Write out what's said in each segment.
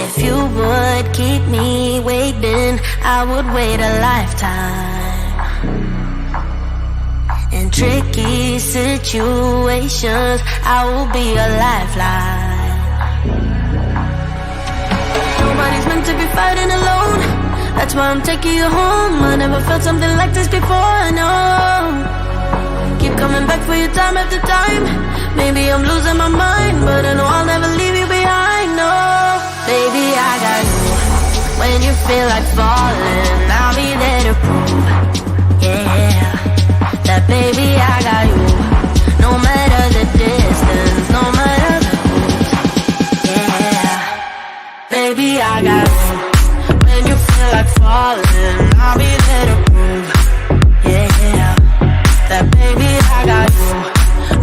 If you would keep me waiting, I would wait a lifetime. In tricky situations, I will be a lifeline. Nobody's meant to be fighting alone. That's why I'm taking you home. I never felt something like this before, no. Keep coming back for you time after time. Maybe I'm losing my mind, but I know I'll never leave you behind, no. Baby, I got you. When you feel like falling, I'll be there to prove, yeah, that baby, I got you. No matter the distance, no matter the route, yeah, baby, I got you. When you feel like falling, I'll be there to prove, yeah, that baby, I got you.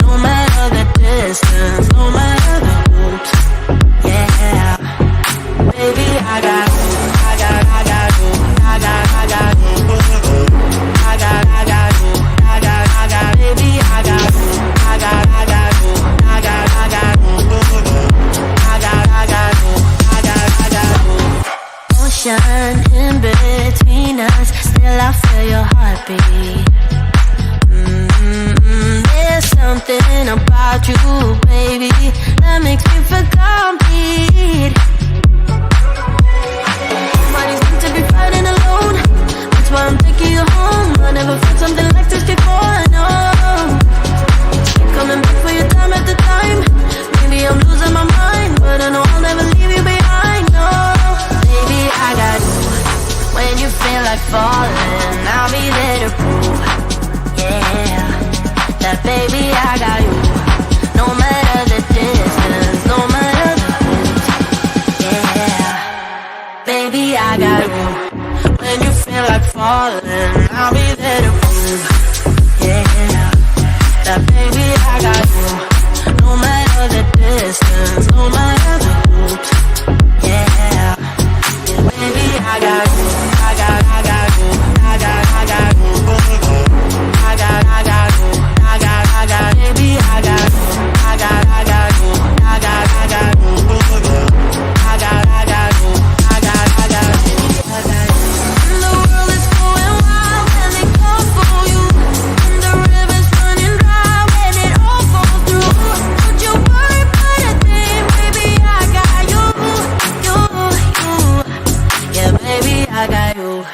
No matter the distance, no matter the route, yeah, baby, I got you. I got you. I got you. I got you. Baby, I got you. I got you. I got you. I got you. Ocean in between us, still I feel your heartbeat. There's something about you, baby, that makes me feel complete. Nobody's meant to be fighting alone. That's why I'm taking you home. I never felt something like this before, no. Keep coming back for your time after time. Maybe I'm losing my mind, but I know I'll never leave you behind, no. Baby, I got you. When you feel like falling, I'll be there to prove, yeah, that baby, I got you. No matter the distance, no matter the route, yeah, baby, I got you. When you feel like falling, I'll be there to prove, yeah, that baby, I got you. No matter the distance, no matter the route, yeah, baby, I got you. I got you. I got you. I got you. Baby, I got you. I got you. I got you. I got you. And the world is going wild when they call for you. And the river's running dry when it all falls through. Don't you worry about a thing, baby, I got you. Yeah, baby, I got you.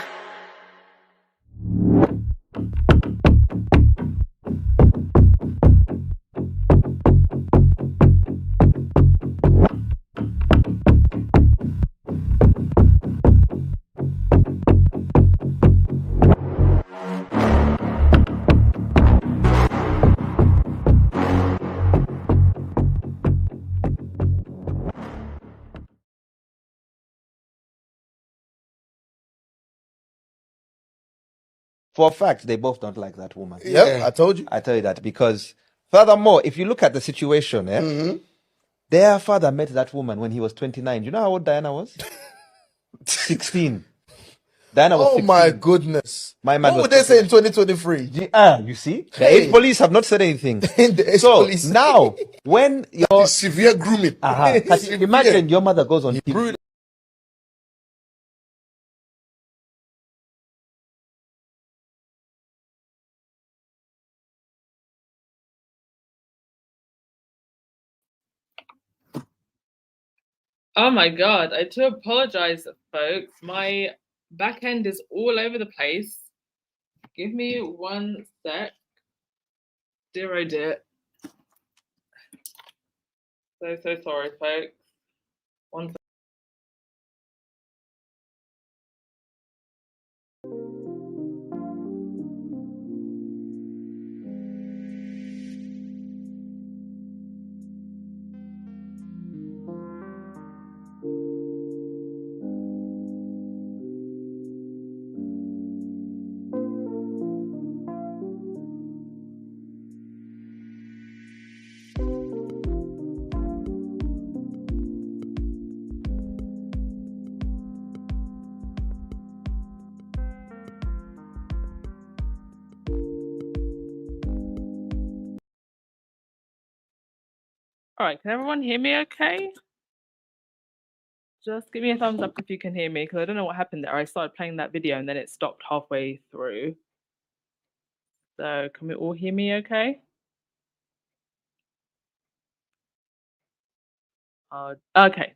For a fact, they both don't like that woman. Yep, I told you. I tell you that because, furthermore, if you look at the situation, their father met that woman when he was 29. Do you know how old Diana was? 16. Diana was 16. My goodness. My man What was would they say in 2023? You see? The eight police have not said anything. So police. now, when your Severe grooming. imagine your mother goes on TV. Brutal. Oh my God, I do apologize, folks. My back end is all over the place. Give me 1 sec. Dear, oh dear. So sorry, folks. 1 sec. All right, can everyone hear me okay? Just give me a thumbs up if you can hear me, because I don't know what happened there. I started playing that video and then it stopped halfway through. So can we all hear me okay? Okay.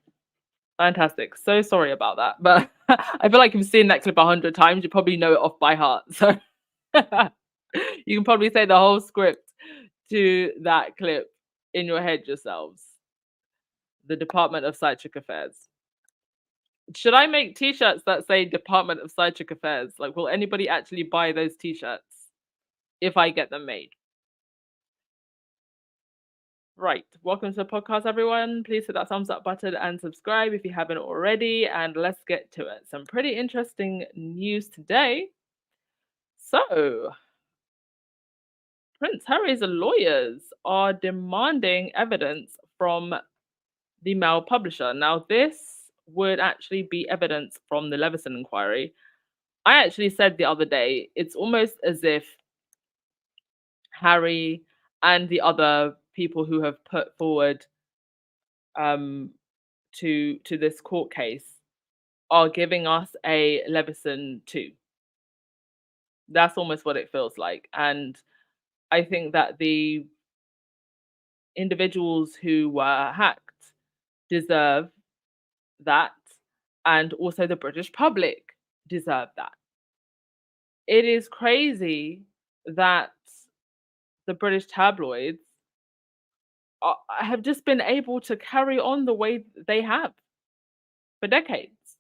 Fantastic. So sorry about that. But I feel like you've seen that clip 100 times. You probably know it off by heart. So you can probably say the whole script to that clip in your head yourselves. The Department of Side Chick Affairs. Should I make t-shirts that say Department of Side Chick Affairs? Like, will anybody actually buy those t-shirts if I get them made? Right. Welcome to the podcast, everyone. Please hit that thumbs up button and subscribe if you haven't already. And let's get to it. Some pretty interesting news today. So, Prince Harry's lawyers are demanding evidence from the Mail publisher. Now, this would actually be evidence from the Leveson inquiry. I actually said the other day, it's almost as if Harry and the other people who have put forward to this court case are giving us a Leveson 2. That's almost what it feels like. And I think that the individuals who were hacked deserve that, and also the British public deserve that. It is crazy that the British tabloids have just been able to carry on the way they have for decades,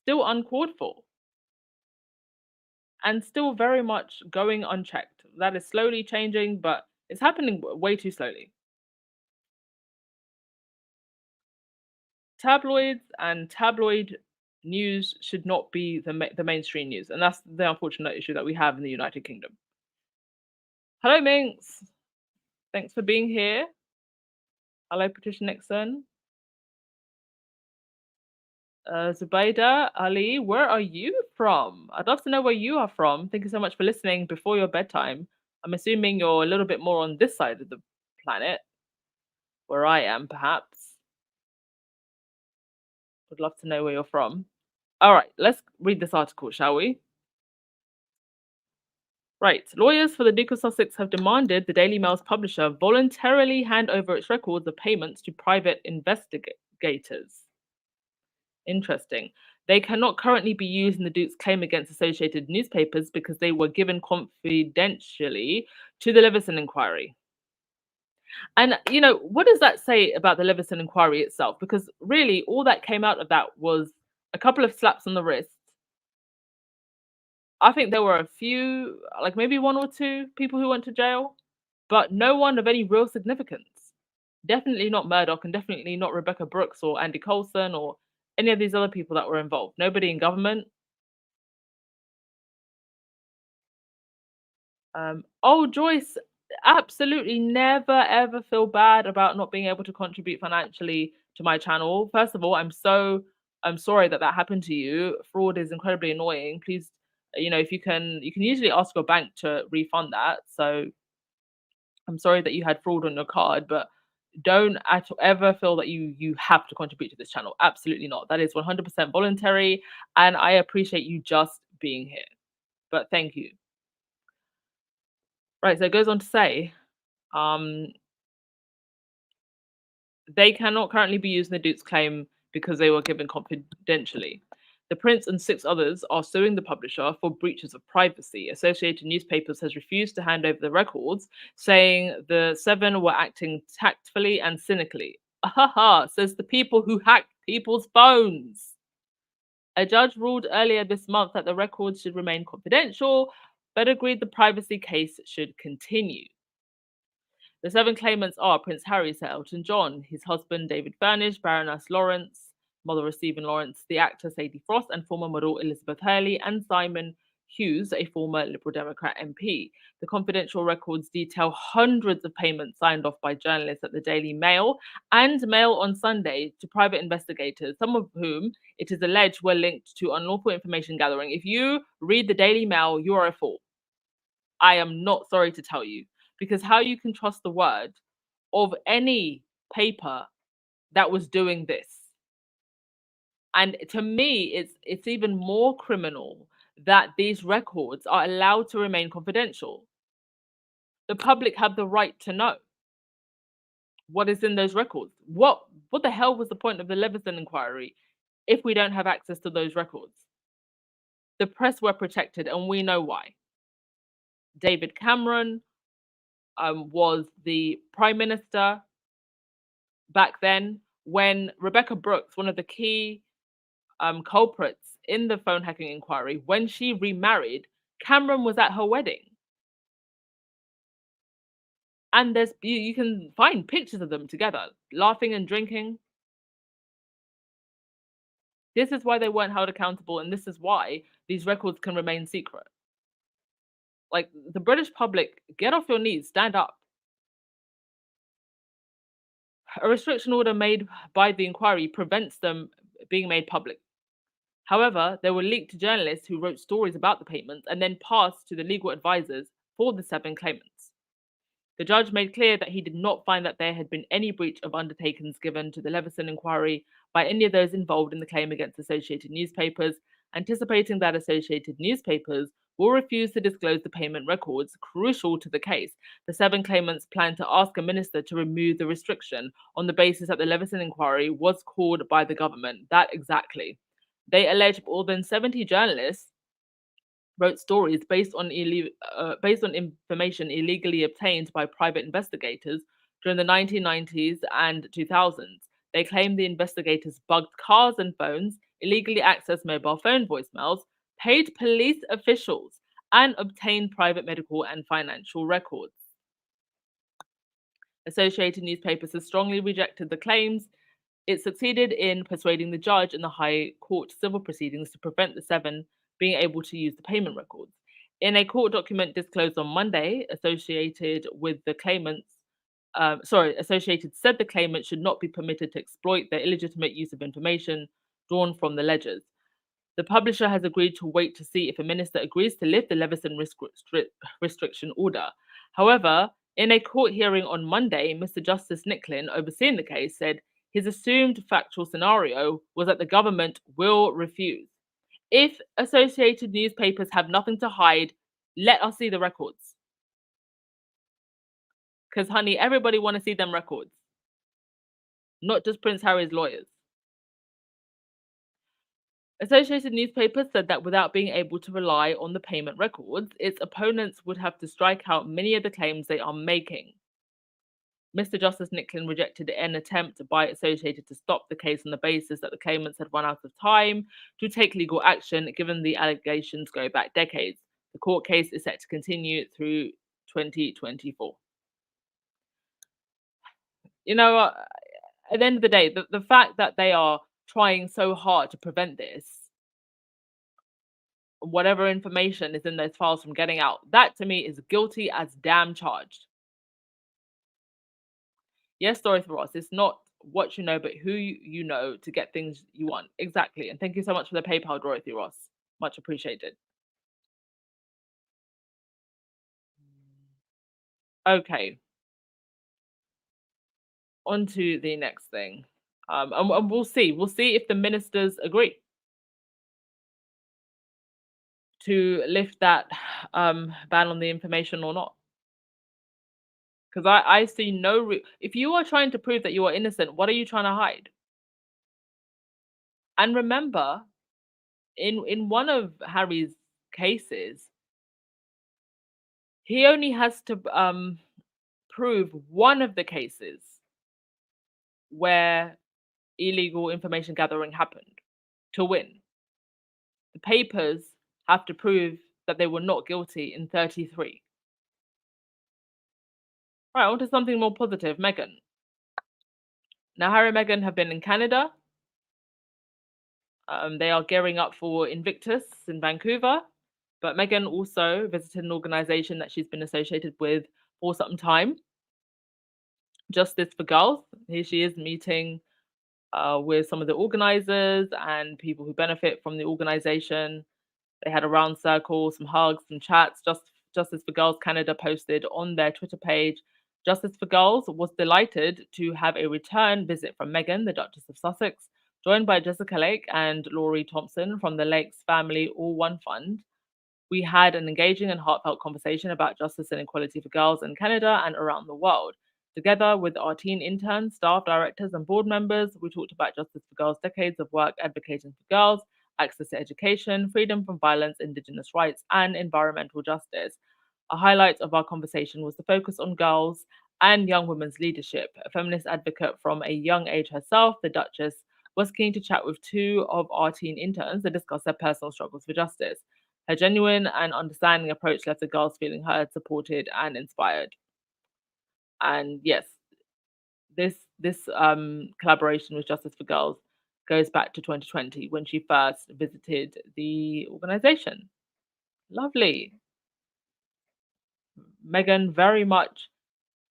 still uncalled for, and still very much going unchecked. That is slowly changing, but it's happening way too slowly. Tabloids and tabloid news should not be the mainstream news, and that's the unfortunate issue that we have in the United Kingdom. Hello, Minx. Thanks for being here. Hello, Patricia Nixon. Zubaida Ali, where are you from? I'd love to know where you are from. Thank you so much for listening before your bedtime. I'm assuming you're a little bit more on this side of the planet, where I am, perhaps. Would love to know where you're from. All right, let's read this article, shall we? Right. Lawyers for the Duke of Sussex have demanded the Daily Mail's publisher voluntarily hand over its records of payments to private investigators. Interesting. They cannot currently be used in the Duke's claim against associated newspapers because they were given confidentially to the Leveson inquiry. And, you know, what does that say about the Leveson inquiry itself? Because really, all that came out of that was a couple of slaps on the wrist. I think there were a few, like maybe 1 or 2 people who went to jail, but no one of any real significance. Definitely not Murdoch, and definitely not Rebecca Brooks or Andy Coulson or any of these other people that were involved. Nobody in government. Joyce, absolutely never ever feel bad about not being able to contribute financially to my channel. First of all, I'm sorry that happened to you. Fraud is incredibly annoying. Please, if you can usually ask your bank to refund that. So I'm sorry that you had fraud on your card, but don't ever feel that you have to contribute to this channel. Absolutely not. That is 100% voluntary, and I appreciate you just being here. But thank you. Right, so it goes on to say, they cannot currently be used in the Duke's claim because they were given confidentially. The Prince and 6 others are suing the publisher for breaches of privacy. Associated Newspapers has refused to hand over the records, saying the 7 were acting tactfully and cynically. Ahaha, says the people who hacked people's phones. A judge ruled earlier this month that the records should remain confidential, but agreed the privacy case should continue. The 7 claimants are Prince Harry, Sir Elton John, his husband David Furnish, Baroness Lawrence, mother of Stephen Lawrence, the actor Sadie Frost, and former model Elizabeth Hurley, and Simon Hughes, a former Liberal Democrat MP. The confidential records detail hundreds of payments signed off by journalists at the Daily Mail and Mail on Sunday to private investigators, some of whom it is alleged were linked to unlawful information gathering. If you read the Daily Mail, you are a fool. I am not sorry to tell you, because how you can trust the word of any paper that was doing this? And to me, it's even more criminal that these records are allowed to remain confidential. The public have the right to know what is in those records. What the hell was the point of the Leveson inquiry if we don't have access to those records? The press were protected, and we know why. David Cameron was the prime minister back then when Rebecca Brooks, one of the key culprits in the phone hacking inquiry, when she remarried, Cameron was at her wedding. And you can find pictures of them together, laughing and drinking. This is why they weren't held accountable, and this is why these records can remain secret. Like, the British public, get off your knees, stand up. A restriction order made by the inquiry prevents them being made public. However, they were leaked to journalists who wrote stories about the payments and then passed to the legal advisors for the 7 claimants. The judge made clear that he did not find that there had been any breach of undertakings given to the Leveson inquiry by any of those involved in the claim against Associated Newspapers, anticipating that Associated Newspapers will refuse to disclose the payment records crucial to the case. The 7 claimants plan to ask a minister to remove the restriction on the basis that the Leveson inquiry was called by the government. That exactly. They allege more than 70 journalists wrote stories based on information illegally obtained by private investigators during the 1990s and 2000s. They claim the investigators bugged cars and phones, illegally accessed mobile phone voicemails, paid police officials, and obtained private medical and financial records. Associated Newspapers has strongly rejected the claims. It succeeded in persuading the judge in the High Court civil proceedings to prevent the 7 being able to use the payment records. In a court document disclosed on Monday, Associated said the claimant should not be permitted to exploit their illegitimate use of information drawn from the ledgers. The publisher has agreed to wait to see if a minister agrees to lift the Leveson restriction order. However, in a court hearing on Monday, Mr. Justice Nicklin, overseeing the case, said his assumed factual scenario was that the government will refuse. If Associated Newspapers have nothing to hide, let us see the records. Because, honey, everybody want to see them records. Not just Prince Harry's lawyers. Associated Newspapers said that without being able to rely on the payment records, its opponents would have to strike out many of the claims they are making. Mr. Justice Nicklin rejected an attempt by Associated to stop the case on the basis that the claimants had run out of time to take legal action, given the allegations go back decades. The court case is set to continue through 2024. You know, at the end of the day, the fact that they are trying so hard to prevent this, whatever information is in those files from getting out, that to me is guilty as damn charged. Yes, Dorothy Ross, it's not what you know, but who you know to get things you want. Exactly. And thank you so much for the PayPal, Dorothy Ross. Much appreciated. Okay. On to the next thing. And we'll see. We'll see if the ministers agree to lift that ban on the information or not. Because I see no... if you are trying to prove that you are innocent, what are you trying to hide? And remember, in one of Harry's cases, he only has to prove one of the cases where illegal information gathering happened to win. The papers have to prove that they were not guilty in 33. Right, on to something more positive. Meghan. Now, Harry and Meghan have been in Canada. They are gearing up for Invictus in Vancouver. But Meghan also visited an organization that she's been associated with for some time. Justice for Girls. Here she is meeting with some of the organizers and people who benefit from the organization. They had a round circle, some hugs, some chats. Justice for Girls Canada posted on their Twitter page, Justice for Girls was delighted to have a return visit from Meghan, the Duchess of Sussex, Joined by Jessica Lake and Laurie Thompson from the Lakes Family All One Fund, we had an engaging and heartfelt conversation about justice and equality for girls in Canada and around the world. Together with our teen interns, staff, directors, and board members, we talked about Justice for Girls' decades of work advocating for girls, access to education, freedom from violence, Indigenous rights, and environmental justice. A highlight of our conversation was the focus on girls and young women's leadership. A feminist advocate from a young age herself, the Duchess, was keen to chat with two of our teen interns to discuss their personal struggles for justice. Her genuine and understanding approach left the girls feeling heard, supported, and inspired. And yes, this collaboration with Justice for Girls goes back to 2020 when she first visited the organization. Lovely. Meghan very much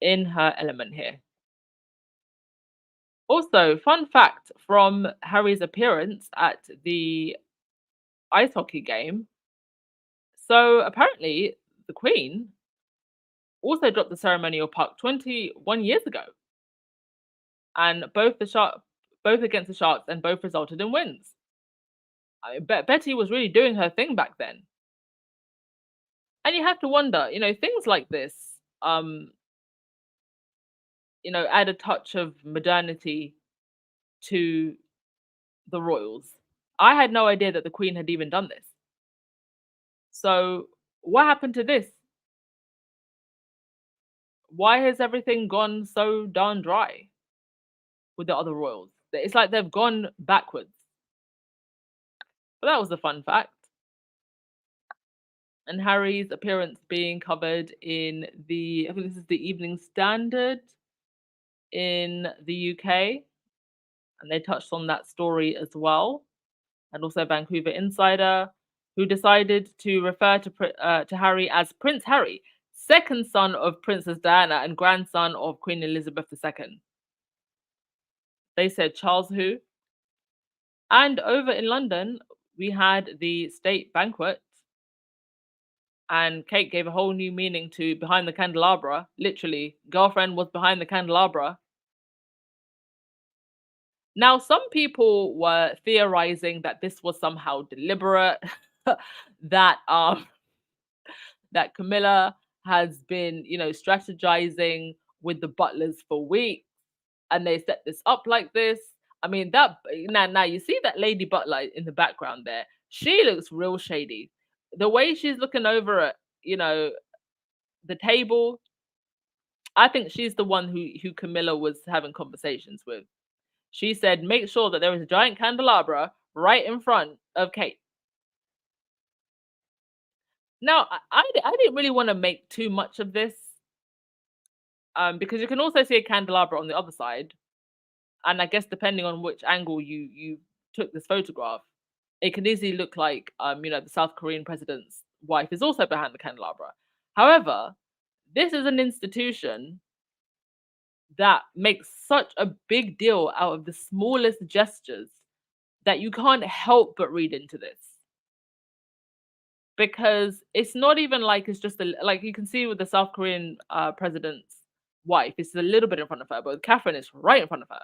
in her element here. Also, fun fact from Harry's appearance at the ice hockey game. So apparently, the Queen also dropped the ceremonial puck 21 years ago, and both against the Sharks, and both resulted in wins. I mean, Betty was really doing her thing back then, and you have to wonder, things like this, add a touch of modernity to the royals. I had no idea that the Queen had even done this. So, what happened to this? Why has everything gone so darn dry with the other royals? It's like they've gone backwards. But that was a fun fact. And Harry's appearance being covered in I think this is the Evening Standard in the UK. And they touched on that story as well. And also Vancouver Insider, who decided to refer to Harry as Prince Harry, second son of Princess Diana and grandson of Queen Elizabeth II. They said Charles who? And over in London, we had the state banquet, and Kate gave a whole new meaning to behind the candelabra. Literally, girlfriend was behind the candelabra. Now, some people were theorizing that this was somehow deliberate, that that Camilla has been, strategizing with the butlers for weeks, and they set this up like this. I mean, that now you see that lady butler in the background there. She looks real shady. The way she's looking over at, the table, I think she's the one who Camilla was having conversations with. She said, make sure that there is a giant candelabra right in front of Kate. Now, I didn't really want to make too much of this, because you can also see a candelabra on the other side. And I guess depending on which angle you took this photograph, it can easily look like, the South Korean president's wife is also behind the candelabra. However, this is an institution that makes such a big deal out of the smallest gestures that you can't help but read into this. Because it's not even like it's just like you can see with the South Korean president's wife, it's a little bit in front of her, but Catherine is right in front of her.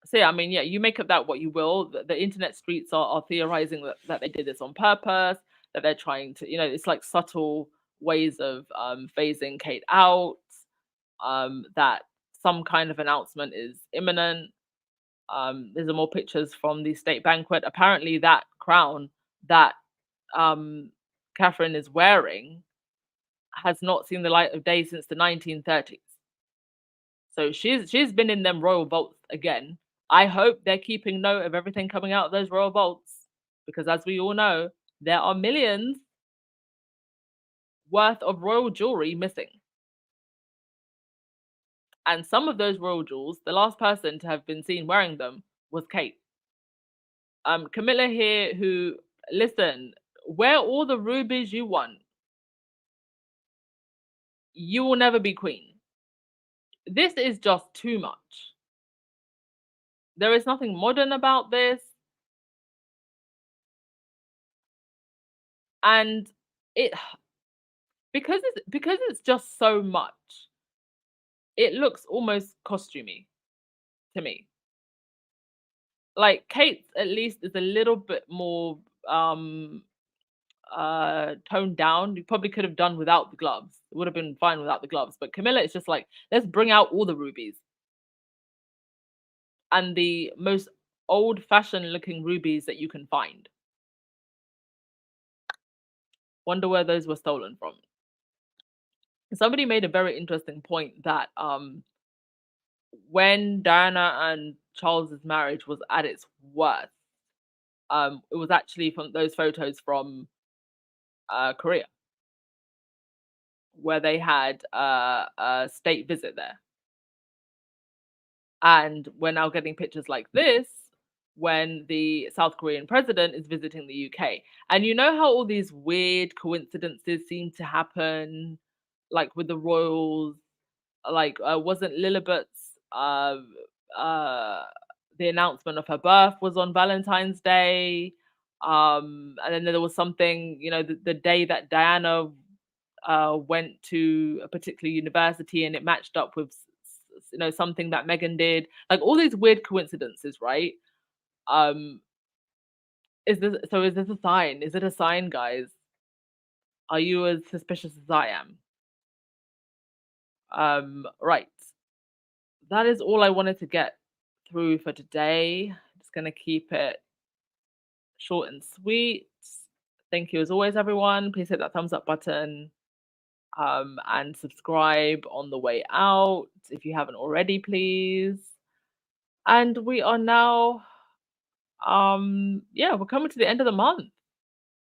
So yeah, I mean, yeah, you make of that what you will. The internet streets are theorizing that they did this on purpose, that they're trying to, it's like subtle ways of phasing Kate out, that some kind of announcement is imminent. There's more pictures from the state banquet. Apparently, that crown that Catherine is wearing has not seen the light of day since the 1930s. So she's been in them royal vaults again. I hope they're keeping note of everything coming out of those royal vaults, because as we all know, there are millions worth of royal jewelry missing. And some of those royal jewels, the last person to have been seen wearing them was Kate. Camilla here, who, listen, wear all the rubies you want. You will never be queen. This is just too much. There is nothing modern about this. And because it's just so much, it looks almost costumey to me. Like Kate's at least is a little bit more toned down. You probably could have done without the gloves. It would have been fine without the gloves. But Camilla is just like, let's bring out all the rubies. And the most old-fashioned looking rubies that you can find. Wonder where those were stolen from. Somebody made a very interesting point that when Diana and Charles's marriage was at its worst, it was actually from those photos from Korea, where they had a state visit there. And we're now getting pictures like this when the South Korean president is visiting the UK. And you know how all these weird coincidences seem to happen, like with the royals, like wasn't Lilibet's the announcement of her birth was on Valentine's Day. And then there was something, the day that Diana went to a particular university and it matched up with something that Meghan did, like all these weird coincidences, right? Is this a sign? Is it a sign, guys? Are you as suspicious as I am? Right. That is all I wanted to get through for today. Just gonna keep it short and sweet. Thank you as always, everyone. Please hit that thumbs up button. And subscribe on the way out if you haven't already, please. And we are now, we're coming to the end of the month,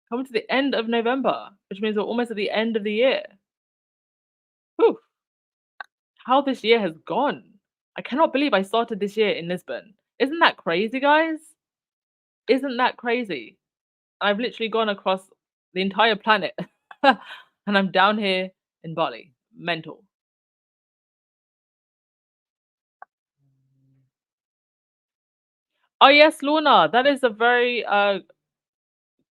coming to the end of November, which means we're almost at the end of the year. Whew. How this year has gone. I cannot believe I started this year in Lisbon. Isn't that crazy, guys? Isn't that crazy? I've literally gone across the entire planet and I'm down here in Bali. Mental. Oh yes, Lorna, that is a very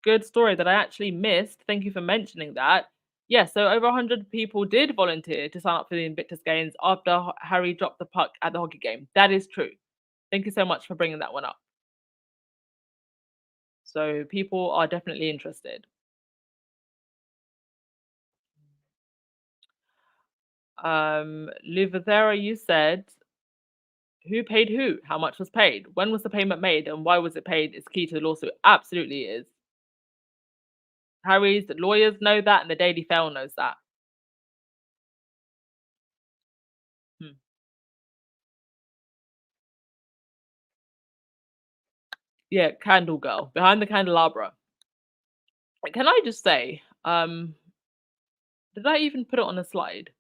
good story that I actually missed. Thank you for mentioning that. Yes, so over 100 people did volunteer to sign up for the Invictus Games after Harry dropped the puck at the hockey game. That is true. Thank you so much for bringing that one up. So people are definitely interested. Livethera, you said, who paid who? How much was paid? When was the payment made? And why was it paid? Is key to the lawsuit. Absolutely is. Harry's lawyers know that, and the Daily Fail knows that. Yeah, Candle Girl, behind the candelabra. Can I just say, did I even put it on a slide?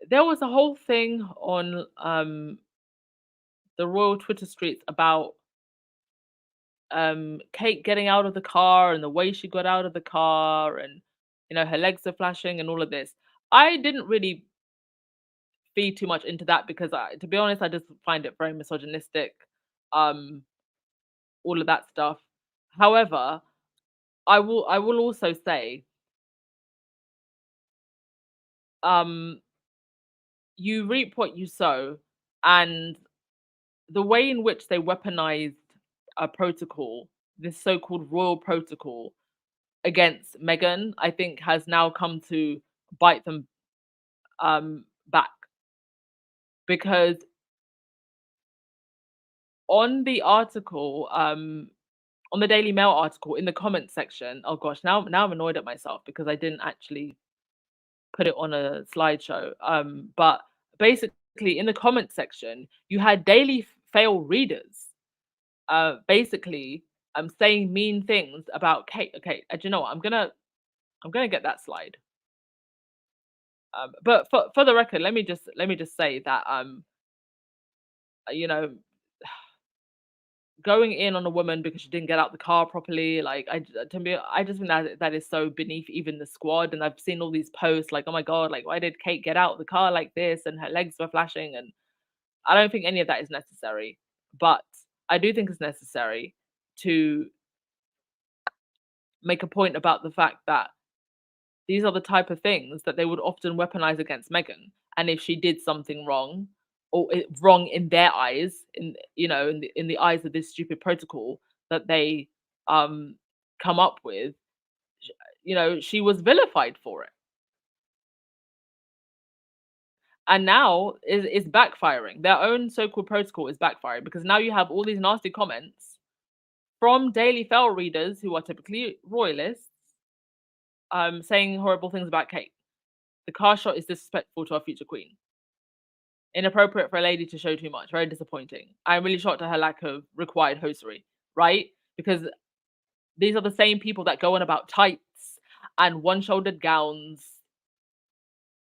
There was a whole thing on the royal Twitter streets about Kate getting out of the car and the way she got out of the car, and her legs are flashing and all of this. I didn't really feed too much into that because to be honest, I just find it very misogynistic. All of that stuff. However, I will also say, you reap what you sow, and the way in which they weaponized a protocol, this so-called royal protocol, against Meghan, I think has now come to bite them back. Because on the article, on the Daily Mail article, in the comment section, oh gosh, now I'm annoyed at myself because I didn't actually put it on a slideshow. But basically, in the comment section, you had Daily Fail readers, basically, saying mean things about Kate. Okay, do you know what? I'm gonna get that slide. But for the record, let me just say that you know, going in on a woman because she didn't get out the car properly, like I just think that is so beneath even the squad. And I've seen all these posts like, oh my god, like why did Kate get out of the car like this and her legs were flashing? And I don't think any of that is necessary, but I do think it's necessary to make a point about the fact that these are the type of things that they would often weaponize against Meghan. And if she did something wrong, or wrong in their eyes, in in the eyes of this stupid protocol that they come up with, she was vilified for it. And now it's backfiring. Their own so-called protocol is backfiring because now you have all these nasty comments from Daily Mail readers who are typically royalists, saying horrible things about Kate. The car shot is disrespectful to our future queen. Inappropriate for a lady to show too much. Very disappointing. I'm really shocked at her lack of required hosiery, right? Because these are the same people that go on about tights and one-shouldered gowns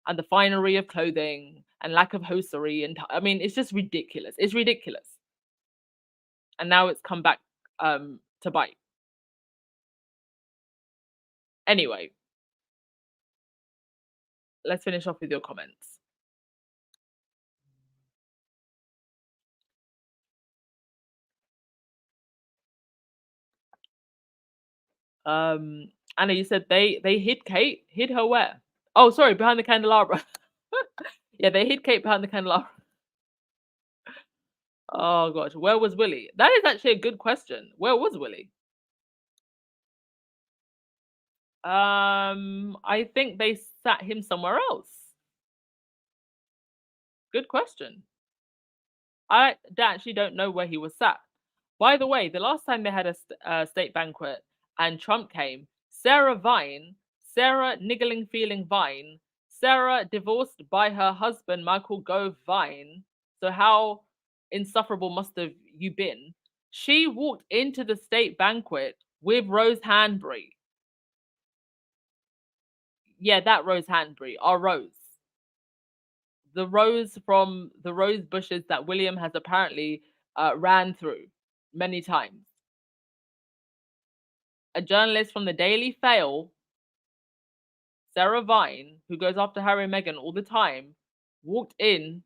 and the finery of clothing and lack of hosiery. And I mean, it's just ridiculous. It's ridiculous. And now it's come back to bite. Anyway, let's finish off with your comments. Anna, you said they hid Kate. Hid her where? Oh, sorry, behind the candelabra. Yeah, they hid Kate behind the candelabra. Oh gosh, where was Willie? That is actually a good question. Where was Willie? I think they sat him somewhere else. Good question. I actually don't know where he was sat. By the way, the last time they had a state banquet and Trump came, Sarah Niggling Feeling Vine, Sarah divorced by her husband, Michael Gove Vine. So how insufferable must have you been? She walked into the state banquet with Rose Hanbury. Yeah, that Rose Hanbury, our Rose. The rose from the rose bushes that William has apparently ran through many times. A journalist from the Daily Mail, Sarah Vine, who goes after Harry and Meghan all the time, walked in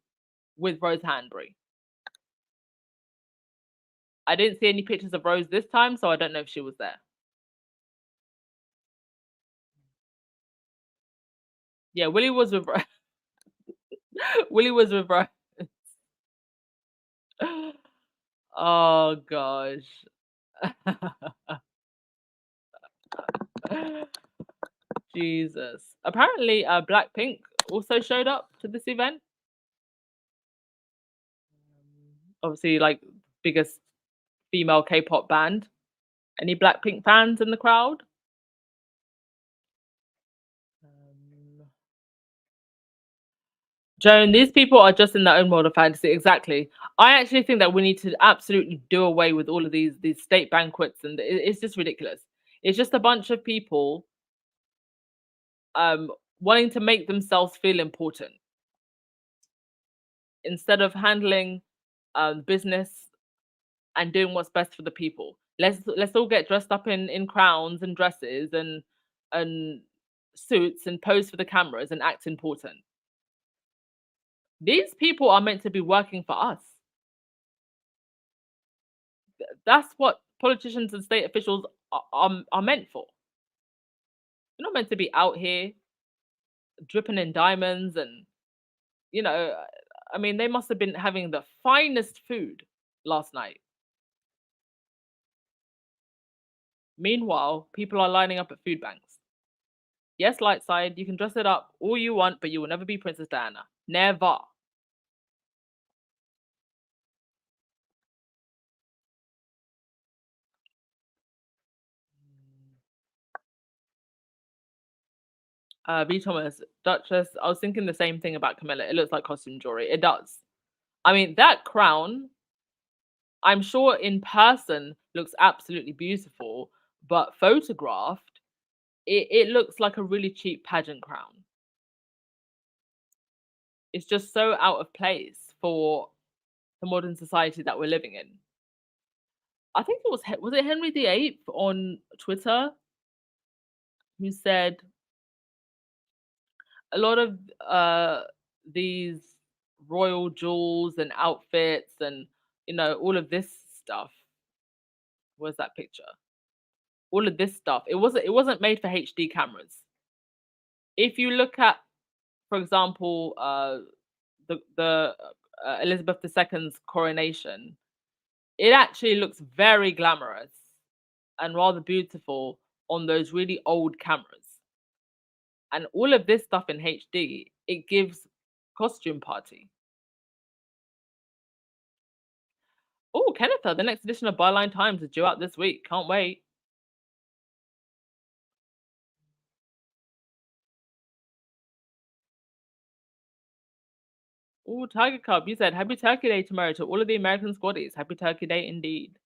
with Rose Hanbury. I didn't see any pictures of Rose this time, so I don't know if she was there. Yeah, Willie was with Willie was with Rose. Oh gosh. Jesus. Apparently, Blackpink also showed up to this event. Obviously, like biggest female K-pop band. Any Blackpink fans in the crowd? Joan, these people are just in their own world of fantasy. Exactly. I actually think that we need to absolutely do away with all of these state banquets, and it's just ridiculous. It's just a bunch of people wanting to make themselves feel important instead of handling business and doing what's best for the people. Let's all get dressed up in crowns and dresses and suits and pose for the cameras and act important. These people are meant to be working for us. That's what politicians and state officials are meant for. They're not meant to be out here dripping in diamonds and, I mean, they must have been having the finest food last night. Meanwhile, people are lining up at food banks. Yes, light side, you can dress it up all you want, but you will never be Princess Diana. Never. V Thomas, Duchess, I was thinking the same thing about Camilla. It looks like costume jewelry. It does. I mean, that crown, I'm sure in person looks absolutely beautiful, but photographed, it looks like a really cheap pageant crown. It's just so out of place for the modern society that we're living in. I think it was it Henry VIII on Twitter who said a lot of these royal jewels and outfits and all of this stuff. Where's that picture? All of this stuff. It wasn't made for HD cameras. if you look at, for example, the Elizabeth II's coronation, it actually looks very glamorous and rather beautiful on those really old cameras. And all of this stuff in HD, it gives costume party. Oh, Kenneth, the next edition of Byline Times is due out this week. Can't wait. Oh, Tiger Cub, you said Happy Turkey Day tomorrow to all of the American squaddies. Happy Turkey Day indeed.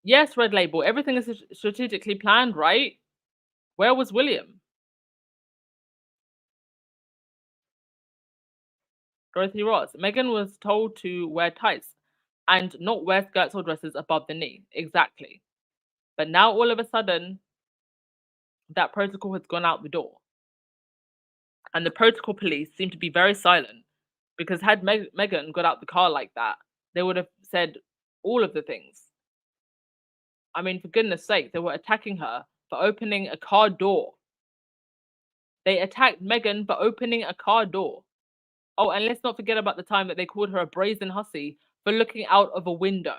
Yes, Red Label, everything is strategically planned, right? Where was William? Dorothy Ross, Meghan was told to wear tights and not wear skirts or dresses above the knee. Exactly. But now all of a sudden, that protocol has gone out the door. And the protocol police seem to be very silent, because had Meghan got out the car like that, they would have said all of the things. I mean, for goodness sake, they were attacking her for opening a car door. They attacked Meghan for opening a car door. Oh, and let's not forget about the time that they called her a brazen hussy for looking out of a window.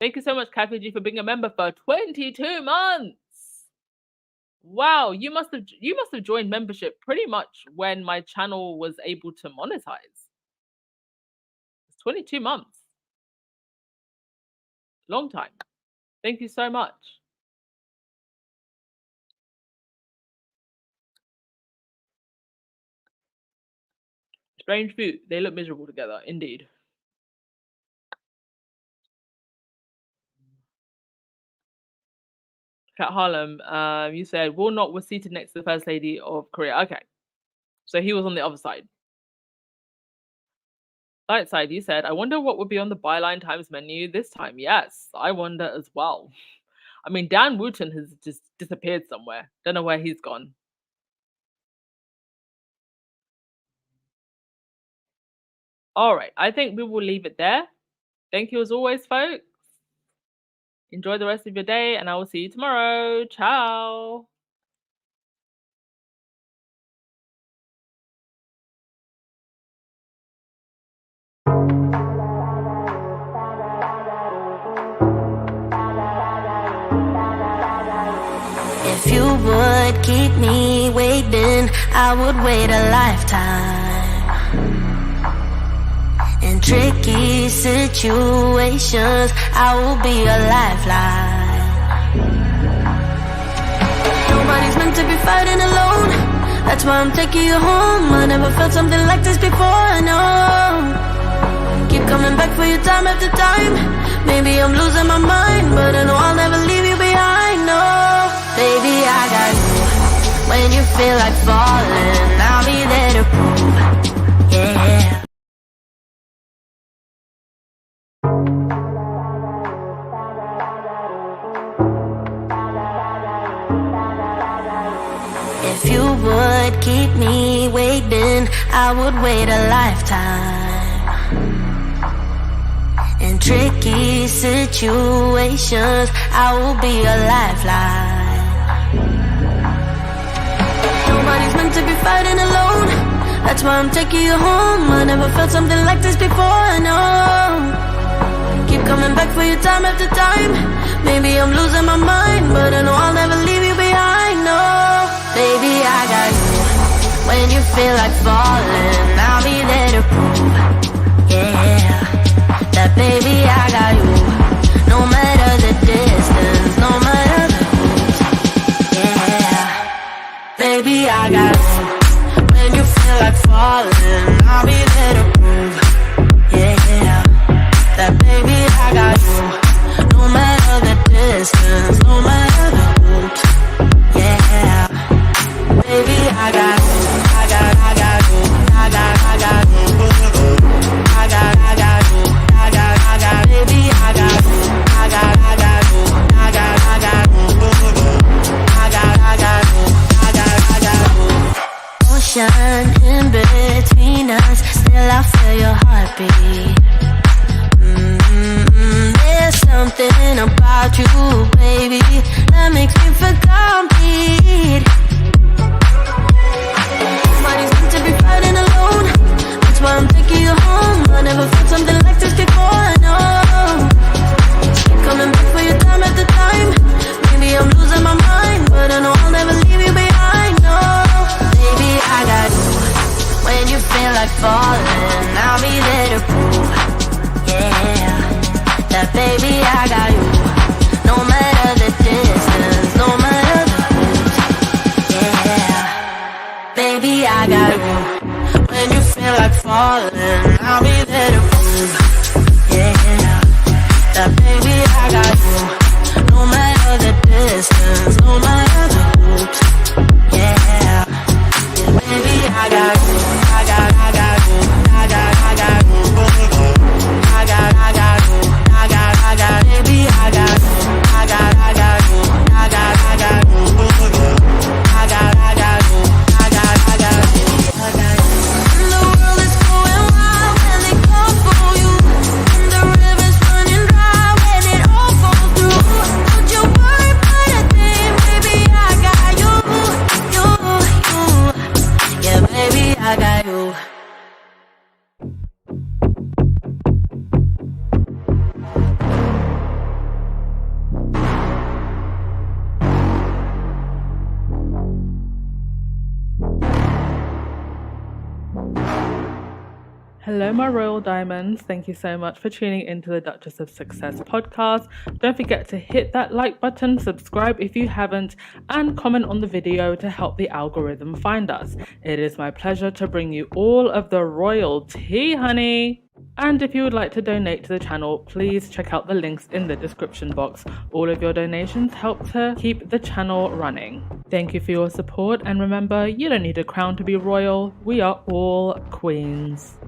Thank you so much, Kathy G, for being a member for 22 months. Wow, you must have joined membership pretty much when my channel was able to monetize. It's 22 months. Long time. Thank you so much. Strange view. They look miserable together, indeed. Kat Harlem, you said Warnock was seated next to the First Lady of Korea. Okay. So he was on the other side. Light side, you said, I wonder what would be on the Byline Times menu this time. Yes, I wonder as well. I mean, Dan Wooten has just disappeared somewhere. Don't know where he's gone. All right, I think we will leave it there. Thank you as always, folks. Enjoy the rest of your day, and I will see you tomorrow. Ciao. If you would keep me waiting, I would wait a lifetime. In tricky situations, I will be a lifeline. Nobody's meant to be fighting alone. That's why I'm taking you home. I never felt something like this before, I know. Keep coming back for you time after time. Maybe I'm losing my mind, but I know I'll never leave you behind, no. Baby, I got you. When you feel like falling, I'll be there to prove, yeah. If you would keep me waiting, I would wait a lifetime. In tricky situations, I will be a lifeline. Nobody's meant to be fighting alone. That's why I'm taking you home. I never felt something like this before, I know. Keep coming back for you time after time. Maybe I'm losing my mind, but I know I'll never leave you behind, no. Baby, I got you. When you feel like falling, I'll be there to prove, yeah, that baby, I got you. No matter the distance, no matter the route, yeah, baby, I got you. When you feel like falling, I'll be there to prove, yeah, that baby, I got you. No matter the distance, no matter the route, yeah, baby, I got you. I got you. I got you. I got you. Baby, I got you. I got you. I got you. I got you. Ocean in between us, still I feel your heartbeat. There's something about you, baby, that makes me feel complete. Nobody's meant to be fighting alone. That's why I'm taking you home. I never felt something like this before, no. Coming back for your time at the time. Maybe I'm losing my mind, but I know I'll never leave you behind, no. Baby, I got you. When you feel like falling, I'll be there to prove, yeah, that baby, I got you. No matter the distance, no matter the route, yeah, baby, I got you. When you feel like falling, I'll be there to prove, yeah, that baby, I got you. No matter the distance, no matter the route, yeah, baby, I got you. I got you. I got you. I got you. Baby, I got you. I got you. I got you. I got you. The world is going wild when they call for you. And the river's running dry when it all falls through. Don't you worry about a thing, baby, I got you. Yeah, baby, I got you. Hello, my royal diamonds. Thank you so much for tuning into the Duchess of Success podcast. Don't forget to hit that like button, subscribe if you haven't, and comment on the video to help the algorithm find us. It is my pleasure to bring you all of the royal tea, honey. And if you would like to donate to the channel, please check out the links in the description box. All of your donations help to keep the channel running. Thank you for your support, and remember, you don't need a crown to be royal. We are all queens.